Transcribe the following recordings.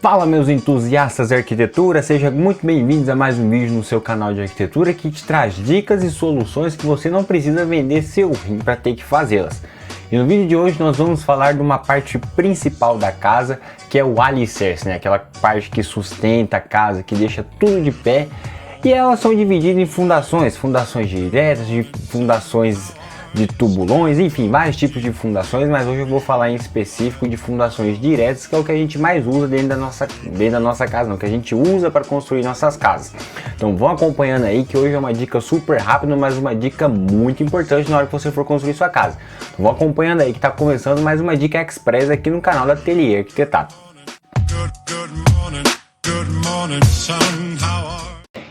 Fala meus entusiastas de arquitetura, sejam muito bem-vindos a mais um vídeo no seu canal de arquitetura que te traz dicas e soluções que você não precisa vender seu rim para ter que fazê-las. E no vídeo de hoje nós vamos falar de uma parte principal da casa, que é o alicerce, né? Aquela parte que sustenta a casa, que deixa tudo de pé. E elas são divididas em fundações diretas, de fundações de tubulões, enfim, vários tipos de fundações, mas hoje eu vou falar em específico de fundações diretas, que é o que a gente mais usa dentro da nossa casa, não, que a gente usa para construir nossas casas. Então vão acompanhando aí que hoje é uma dica super rápida, mas uma dica muito importante na hora que você for construir sua casa. Então, vão acompanhando aí que está começando mais uma dica express aqui no canal da Ateliê Arquitetado.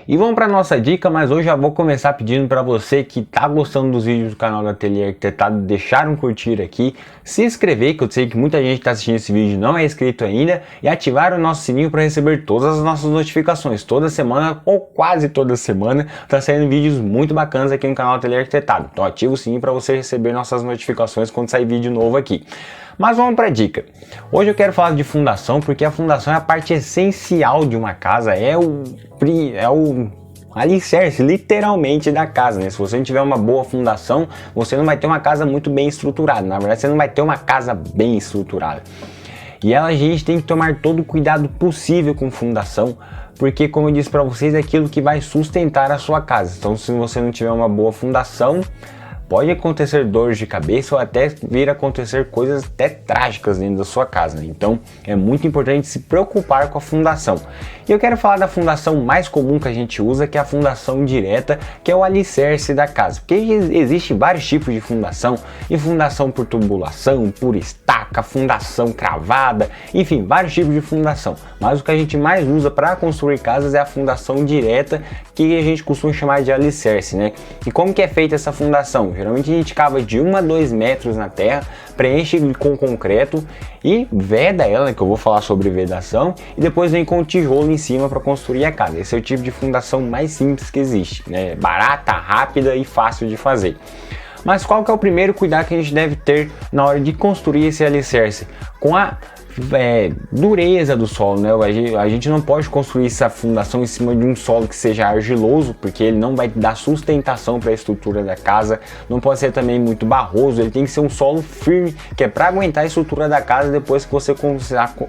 E vamos para nossa dica, mas hoje já vou começar pedindo para você que está gostando dos vídeos do canal da Ateliê Arquitetado, deixar um curtir aqui, se inscrever, que eu sei que muita gente está assistindo esse vídeo e não é inscrito ainda, e ativar o nosso sininho para receber todas as nossas notificações. Toda semana, ou quase toda semana, está saindo vídeos muito bacanas aqui no canal da Ateliê Arquitetado. Então ativa o sininho para você receber nossas notificações quando sair vídeo novo aqui. Mas vamos para a dica. Hoje eu quero falar de fundação, porque a fundação é a parte essencial de uma casa, é o alicerce, literalmente, da casa, né? Se você não tiver uma boa fundação, você não vai ter uma casa muito bem estruturada. Na verdade, você não vai ter uma casa bem estruturada. E a gente tem que tomar todo o cuidado possível com fundação, porque, como eu disse para vocês, é aquilo que vai sustentar a sua casa. Então, se você não tiver uma boa fundação, pode acontecer dores de cabeça ou até vir a acontecer coisas até trágicas dentro da sua casa. Então é muito importante se preocupar com a fundação. E eu quero falar da fundação mais comum que a gente usa, que é a fundação direta, que é o alicerce da casa. Porque existe vários tipos de fundação, e fundação por tubulação, por estaca, fundação cravada, enfim, vários tipos de fundação. Mas o que a gente mais usa para construir casas é a fundação direta, que a gente costuma chamar de alicerce, né? E como que é feita essa fundação? Geralmente a gente cava de 1 a 2 metros na terra, preenche com concreto e veda ela, que eu vou falar sobre vedação, e depois vem com tijolo em cima para construir a casa. Esse é o tipo de fundação mais simples que existe, né? Barata, rápida e fácil de fazer. Mas qual que é o primeiro cuidado que a gente deve ter na hora de construir esse alicerce? Com a dureza do solo, né? A gente não pode construir essa fundação em cima de um solo que seja argiloso, porque ele não vai dar sustentação para a estrutura da casa. Não pode ser também muito barroso, ele tem que ser um solo firme, que é para aguentar a estrutura da casa depois que você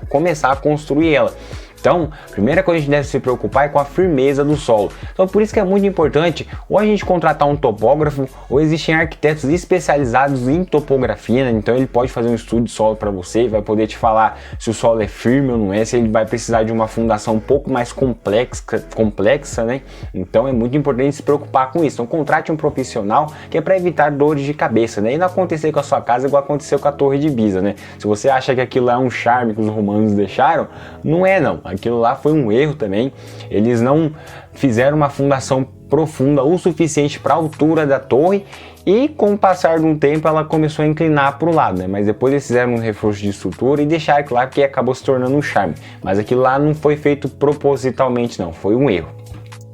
começar a construir ela. Então, a primeira coisa que a gente deve se preocupar é com a firmeza do solo. Então, por isso que é muito importante ou a gente contratar um topógrafo, ou existem arquitetos especializados em topografia, né? Então ele pode fazer um estudo de solo para você, vai poder te falar se o solo é firme ou não é, se ele vai precisar de uma fundação um pouco mais complexa, né? Então é muito importante se preocupar com isso. Então contrate um profissional, que é para evitar dores de cabeça, né? E não acontecer com a sua casa igual aconteceu com a Torre de Pisa, né? Se você acha que aquilo é um charme que os romanos deixaram, não é não. Aquilo lá foi um erro também. Eles não fizeram uma fundação profunda o suficiente para a altura da torre, e com o passar de um tempo ela começou a inclinar para o lado, né? Mas depois eles fizeram um reforço de estrutura e deixaram aquilo lá, que acabou se tornando um charme. Mas aquilo lá não foi feito propositalmente, não, foi um erro.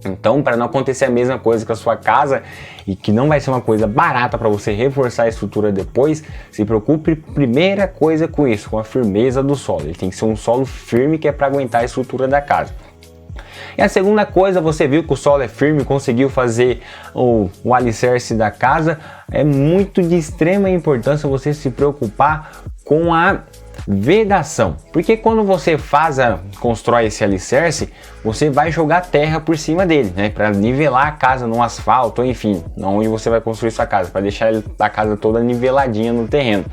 Então, para não acontecer a mesma coisa com a sua casa, e que não vai ser uma coisa barata para você reforçar a estrutura depois, se preocupe primeira coisa com isso, com a firmeza do solo. Ele tem que ser um solo firme, que é para aguentar a estrutura da casa. E a segunda coisa, você viu que o solo é firme, conseguiu fazer o alicerce da casa, é muito de extrema importância você se preocupar com a vedação, porque quando você constrói esse alicerce, você vai jogar terra por cima dele, né, para nivelar a casa no asfalto, ou enfim, onde você vai construir sua casa, para deixar a casa toda niveladinha no terreno.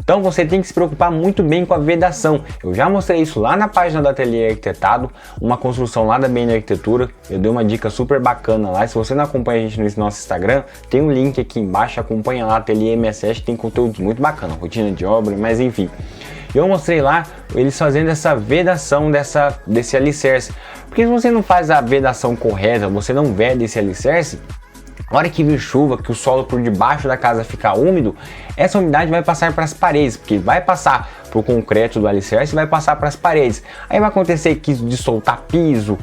Então você tem que se preocupar muito bem com a vedação. Eu já mostrei isso lá na página da Ateliê Arquitetado, uma construção lá da BN Arquitetura. Eu dei uma dica super bacana lá. Se você não acompanha a gente no nosso Instagram, tem um link aqui embaixo, acompanha lá, Ateliê MSS, tem conteúdo muito bacana, rotina de obra, mas enfim. Eu mostrei lá eles fazendo essa vedação desse alicerce. Porque se você não faz a vedação correta, você não veda esse alicerce, na hora que vir chuva, que o solo por debaixo da casa ficar úmido, essa umidade vai passar para as paredes, porque vai passar para o concreto do alicerce e vai passar para as paredes. Aí vai acontecer de soltar piso,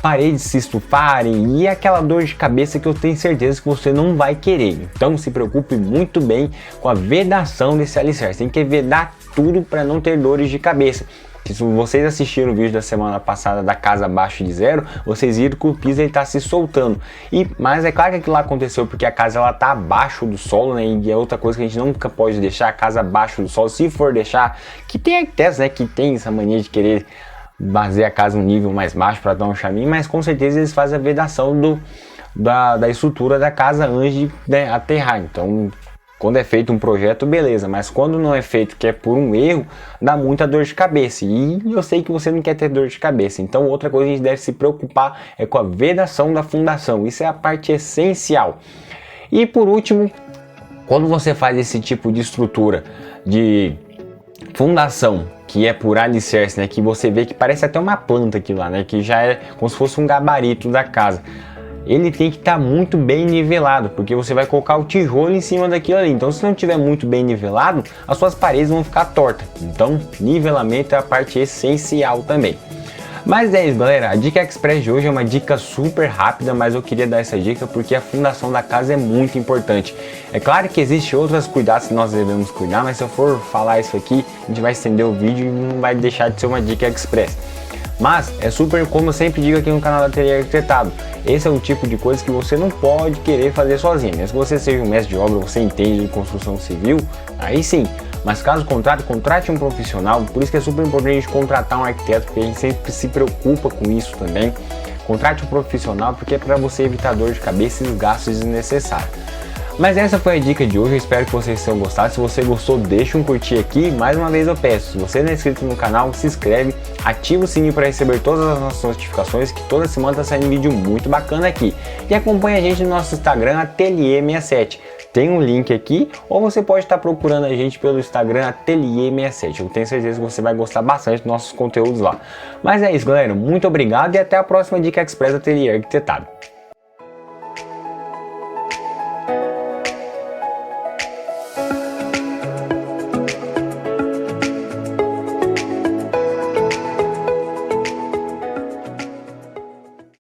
paredes se estufarem e aquela dor de cabeça que eu tenho certeza que você não vai querer. Então se preocupe muito bem com a vedação desse alicerce. Tem que vedar tudo para não ter dores de cabeça. Se vocês assistiram o vídeo da semana passada da casa abaixo de zero, vocês viram que o piso está se soltando. Mas é claro que aquilo lá aconteceu porque a casa ela tá abaixo do solo, né? E é outra coisa que a gente nunca pode deixar a casa abaixo do solo. Se for deixar, que tem arquitetos, né, que tem essa mania de querer basear a casa um nível mais baixo para dar um charminho, mas com certeza eles fazem a vedação da estrutura da casa antes de, né, aterrar. Então, quando é feito um projeto, beleza, mas quando não é feito, que é por um erro, dá muita dor de cabeça. E eu sei que você não quer ter dor de cabeça. Então, outra coisa que a gente deve se preocupar é com a vedação da fundação. Isso é a parte essencial. E por último, quando você faz esse tipo de estrutura de fundação, que é por alicerce, né, que você vê que parece até uma planta aqui lá, né, que já é como se fosse um gabarito da casa. Ele tem que estar muito bem nivelado, porque você vai colocar o tijolo em cima daquilo ali. Então, se não tiver muito bem nivelado, as suas paredes vão ficar tortas. Então, nivelamento é a parte essencial também. Mas é isso, galera. A dica express de hoje é uma dica super rápida, mas eu queria dar essa dica porque a fundação da casa é muito importante. É claro que existem outros cuidados que nós devemos cuidar, mas se eu for falar isso aqui, a gente vai estender o vídeo e não vai deixar de ser uma dica express. Mas é super, como eu sempre digo aqui no canal da Ateliê Arquitetado, esse é o tipo de coisa que você não pode querer fazer sozinho. Mesmo que você seja um mestre de obra, você entende de construção civil, aí sim. Mas caso contrário, contrate um profissional. Por isso que é super importante a gente contratar um arquiteto, porque a gente sempre se preocupa com isso também. Contrate um profissional, porque é para você evitar dor de cabeça e gastos desnecessários. Mas essa foi a dica de hoje, eu espero que vocês tenham gostado. Se você gostou, deixa um curtir aqui. Mais uma vez eu peço, se você não é inscrito no canal, se inscreve, ativa o sininho para receber todas as nossas notificações, que toda semana está saindo vídeo muito bacana aqui. E acompanha a gente no nosso Instagram, Ateliê67. Tem um link aqui, ou você pode estar procurando a gente pelo Instagram, Ateliê67. Eu tenho certeza que você vai gostar bastante dos nossos conteúdos lá. Mas é isso, galera. Muito obrigado e até a próxima Dica Express Ateliê Arquitetado.